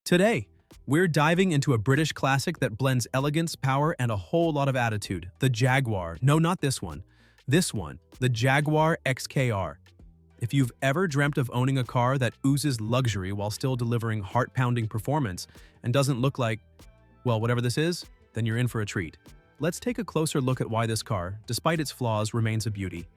Today, we're diving into a British classic that blends elegance, power, and a whole lot of attitude. The Jaguar. No, not this one. This one, the Jaguar XKR. If you've ever dreamt of owning a car that oozes luxury while still delivering heart-pounding performance and doesn't look like, well, whatever this is, then you're in for a treat. Let's take a closer look at why this car, despite its flaws, remains a beauty.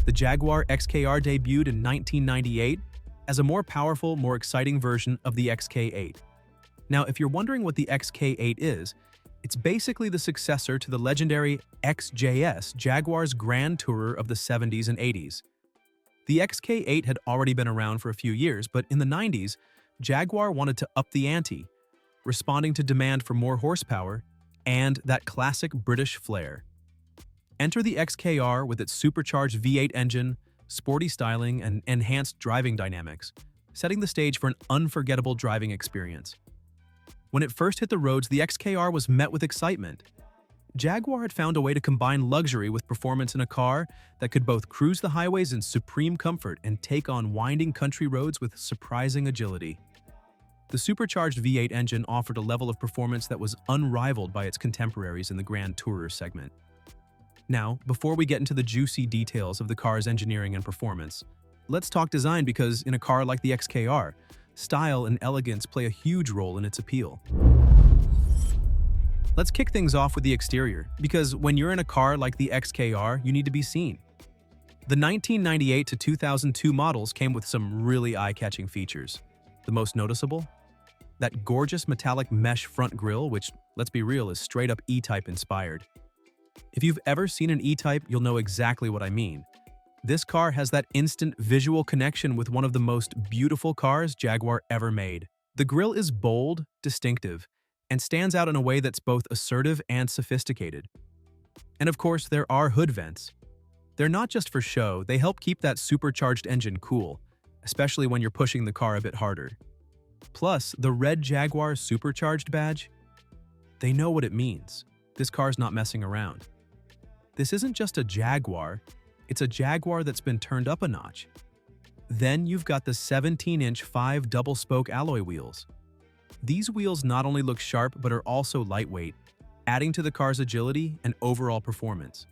The Jaguar XKR debuted in 1998 as a more powerful, more exciting version of the XK8. Now, if you're wondering what the XK8 is, it's basically the successor to the legendary XJS, Jaguar's Grand Tourer of the 70s and 80s. The XK8 had already been around for a few years, but in the 90s, Jaguar wanted to up the ante, responding to demand for more horsepower and that classic British flair. Enter the XKR with its supercharged V8 engine, sporty styling, and enhanced driving dynamics, setting the stage for an unforgettable driving experience. When it first hit the roads, the XKR was met with excitement. Jaguar had found a way to combine luxury with performance in a car that could both cruise the highways in supreme comfort and take on winding country roads with surprising agility. The supercharged V8 engine offered a level of performance that was unrivaled by its contemporaries in the Grand Tourer segment. Now, before we get into the juicy details of the car's engineering and performance, let's talk design because in a car like the XKR, style and elegance play a huge role in its appeal. Let's kick things off with the exterior, because when you're in a car like the XKR, you need to be seen. The 1998 to 2002 models came with some really eye-catching features. The most noticeable? That gorgeous metallic mesh front grille, which, let's be real, is straight-up E-Type inspired. If you've ever seen an E-Type, you'll know exactly what I mean. This car has that instant visual connection with one of the most beautiful cars Jaguar ever made. The grille is bold, distinctive, and stands out in a way that's both assertive and sophisticated. And of course, there are hood vents. They're not just for show, they help keep that supercharged engine cool, especially when you're pushing the car a bit harder. Plus, the red Jaguar Supercharged badge? They know what it means. This car's not messing around. This isn't just a Jaguar, it's a Jaguar that's been turned up a notch. Then you've got the 17-inch 5 double-spoke alloy wheels. These wheels not only look sharp but are also lightweight, adding to the car's agility and overall performance.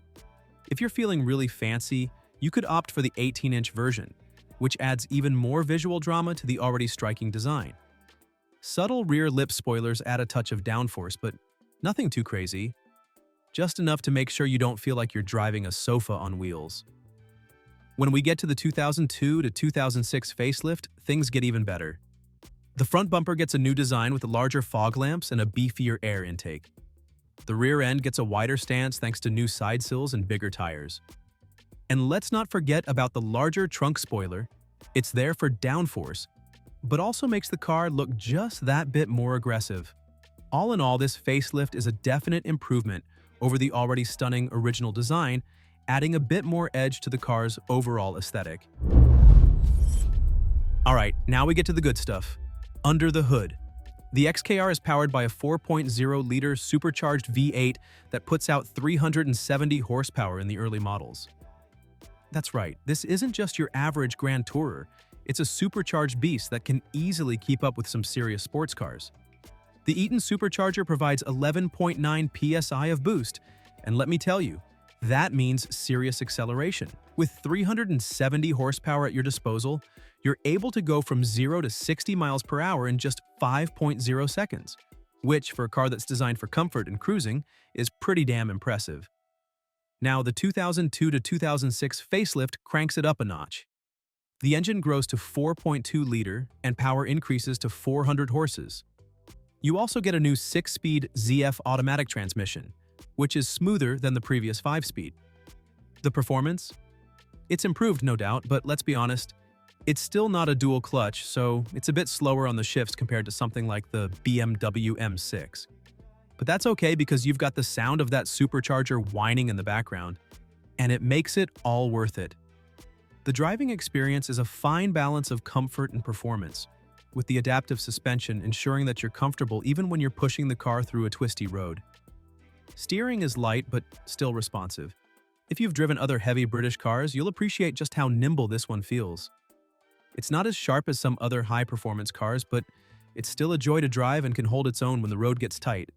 If you're feeling really fancy, you could opt for the 18-inch version, which adds even more visual drama to the already striking design. Subtle rear lip spoilers add a touch of downforce, but nothing too crazy. Just enough to make sure you don't feel like you're driving a sofa on wheels. When we get to the 2002 to 2006 facelift, things get even better. The front bumper gets a new design with larger fog lamps and a beefier air intake. The rear end gets a wider stance thanks to new side sills and bigger tires. And let's not forget about the larger trunk spoiler. It's there for downforce, but also makes the car look just that bit more aggressive. All in all, this facelift is a definite improvement over the already stunning original design, adding a bit more edge to the car's overall aesthetic. Alright, now we get to the good stuff. Under the hood. The XKR is powered by a 4.0-liter supercharged V8 that puts out 370 horsepower in the early models. That's right, this isn't just your average Grand Tourer, it's a supercharged beast that can easily keep up with some serious sports cars. The Eaton supercharger provides 11.9 psi of boost, and let me tell you, that means serious acceleration. With 370 horsepower at your disposal, you're able to go from 0 to 60 miles per hour in just 5.0 seconds, which, for a car that's designed for comfort and cruising, is pretty damn impressive. Now, the 2002 to 2006 facelift cranks it up a notch. The engine grows to 4.2-liter, and power increases to 400 horses. You also get a new 6-speed ZF automatic transmission, which is smoother than the previous 5-speed. The performance? It's improved, no doubt, but let's be honest, it's still not a dual clutch, so it's a bit slower on the shifts compared to something like the BMW M6. But that's okay because you've got the sound of that supercharger whining in the background, and it makes it all worth it. The driving experience is a fine balance of comfort and performance, with the adaptive suspension ensuring that you're comfortable even when you're pushing the car through a twisty road. Steering is light but still responsive. If you've driven other heavy British cars, you'll appreciate just how nimble this one feels. It's not as sharp as some other high-performance cars, but it's still a joy to drive and can hold its own when the road gets tight.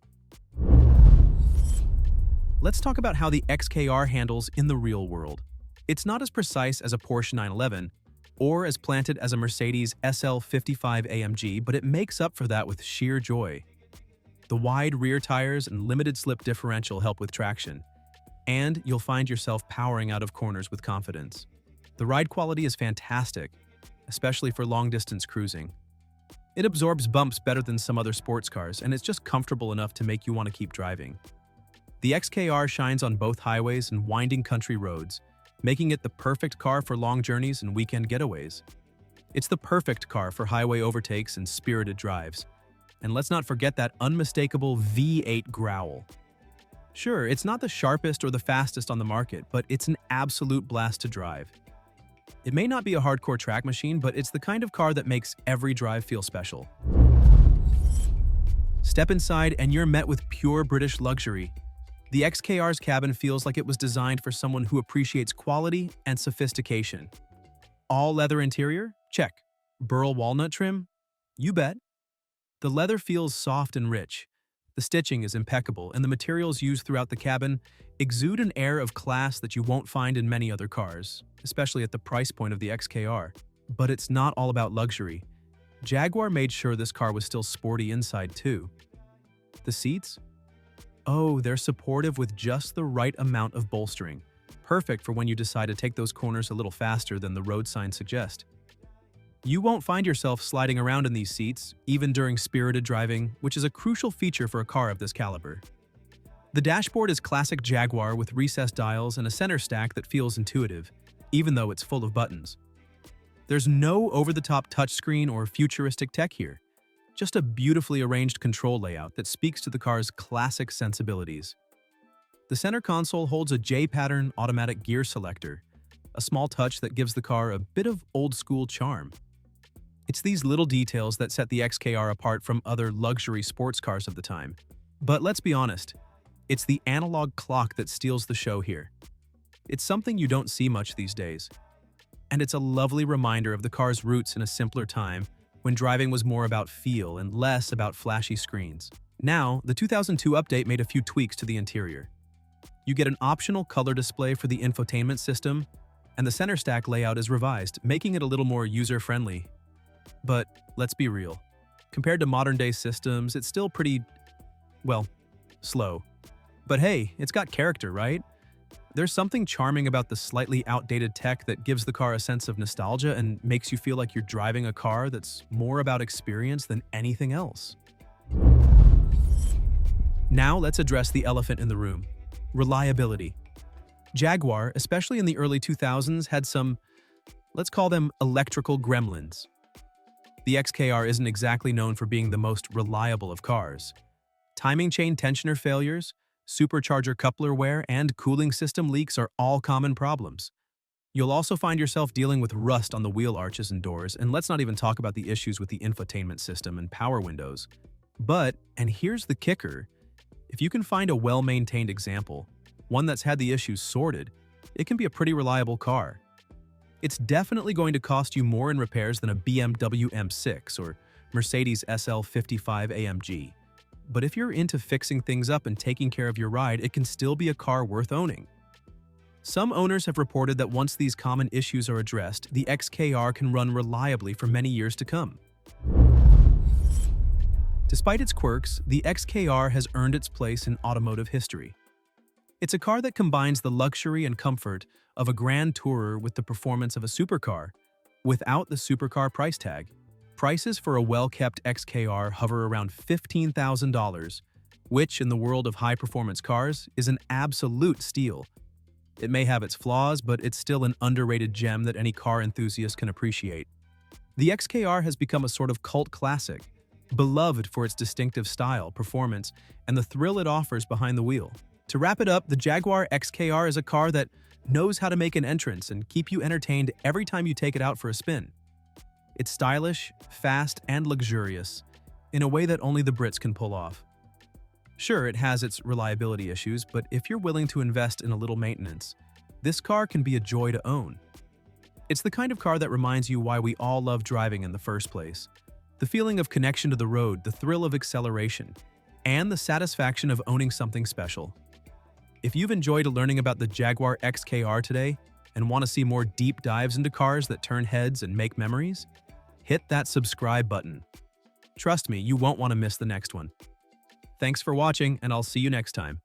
Let's talk about how the XKR handles in the real world. It's not as precise as a Porsche 911 or as planted as a Mercedes SL55 AMG, but it makes up for that with sheer joy. The wide rear tires and limited slip differential help with traction, and you'll find yourself powering out of corners with confidence. The ride quality is fantastic, especially for long-distance cruising. It absorbs bumps better than some other sports cars, and it's just comfortable enough to make you want to keep driving. The XKR shines on both highways and winding country roads, making it the perfect car for long journeys and weekend getaways. It's the perfect car for highway overtakes and spirited drives. And let's not forget that unmistakable V8 growl. Sure, it's not the sharpest or the fastest on the market, but it's an absolute blast to drive. It may not be a hardcore track machine, but it's the kind of car that makes every drive feel special. Step inside and you're met with pure British luxury. The XKR's cabin feels like it was designed for someone who appreciates quality and sophistication. All leather interior? Check. Burl walnut trim? You bet. The leather feels soft and rich. The stitching is impeccable, and the materials used throughout the cabin exude an air of class that you won't find in many other cars, especially at the price point of the XKR. But it's not all about luxury. Jaguar made sure this car was still sporty inside too. The seats? Oh, they're supportive with just the right amount of bolstering. Perfect for when you decide to take those corners a little faster than the road signs suggest. You won't find yourself sliding around in these seats, even during spirited driving, which is a crucial feature for a car of this caliber. The dashboard is classic Jaguar with recessed dials and a center stack that feels intuitive, even though it's full of buttons. There's no over-the-top touchscreen or futuristic tech here. Just a beautifully arranged control layout that speaks to the car's classic sensibilities. The center console holds a J-pattern automatic gear selector, a small touch that gives the car a bit of old-school charm. It's these little details that set the XKR apart from other luxury sports cars of the time. But let's be honest, it's the analog clock that steals the show here. It's something you don't see much these days. And it's a lovely reminder of the car's roots in a simpler time, when driving was more about feel and less about flashy screens. Now, the 2002 update made a few tweaks to the interior. You get an optional color display for the infotainment system, and the center stack layout is revised, making it a little more user-friendly. But let's be real. Compared to modern-day systems, it's still pretty, well, slow. But hey, it's got character, right? There's something charming about the slightly outdated tech that gives the car a sense of nostalgia and makes you feel like you're driving a car that's more about experience than anything else. Now let's address the elephant in the room: reliability. Jaguar, especially in the early 2000s, had some, let's call them electrical gremlins. The XKR isn't exactly known for being the most reliable of cars. Timing chain tensioner failures, supercharger coupler wear, and cooling system leaks are all common problems. You'll also find yourself dealing with rust on the wheel arches and doors, and let's not even talk about the issues with the infotainment system and power windows. But, and here's the kicker, if you can find a well-maintained example, one that's had the issues sorted, it can be a pretty reliable car. It's definitely going to cost you more in repairs than a BMW M6 or Mercedes SL55 AMG. But if you're into fixing things up and taking care of your ride, it can still be a car worth owning. Some owners have reported that once these common issues are addressed, the XKR can run reliably for many years to come. Despite its quirks, the XKR has earned its place in automotive history. It's a car that combines the luxury and comfort of a grand tourer with the performance of a supercar, without the supercar price tag. Prices for a well-kept XKR hover around $15,000, which, in the world of high-performance cars, is an absolute steal. It may have its flaws, but it's still an underrated gem that any car enthusiast can appreciate. The XKR has become a sort of cult classic, beloved for its distinctive style, performance, and the thrill it offers behind the wheel. To wrap it up, the Jaguar XKR is a car that knows how to make an entrance and keep you entertained every time you take it out for a spin. It's stylish, fast, and luxurious, in a way that only the Brits can pull off. Sure, it has its reliability issues, but if you're willing to invest in a little maintenance, this car can be a joy to own. It's the kind of car that reminds you why we all love driving in the first place. The feeling of connection to the road, the thrill of acceleration, and the satisfaction of owning something special. If you've enjoyed learning about the Jaguar XKR today and want to see more deep dives into cars that turn heads and make memories, hit that subscribe button. Trust me, you won't want to miss the next one. Thanks for watching, and I'll see you next time.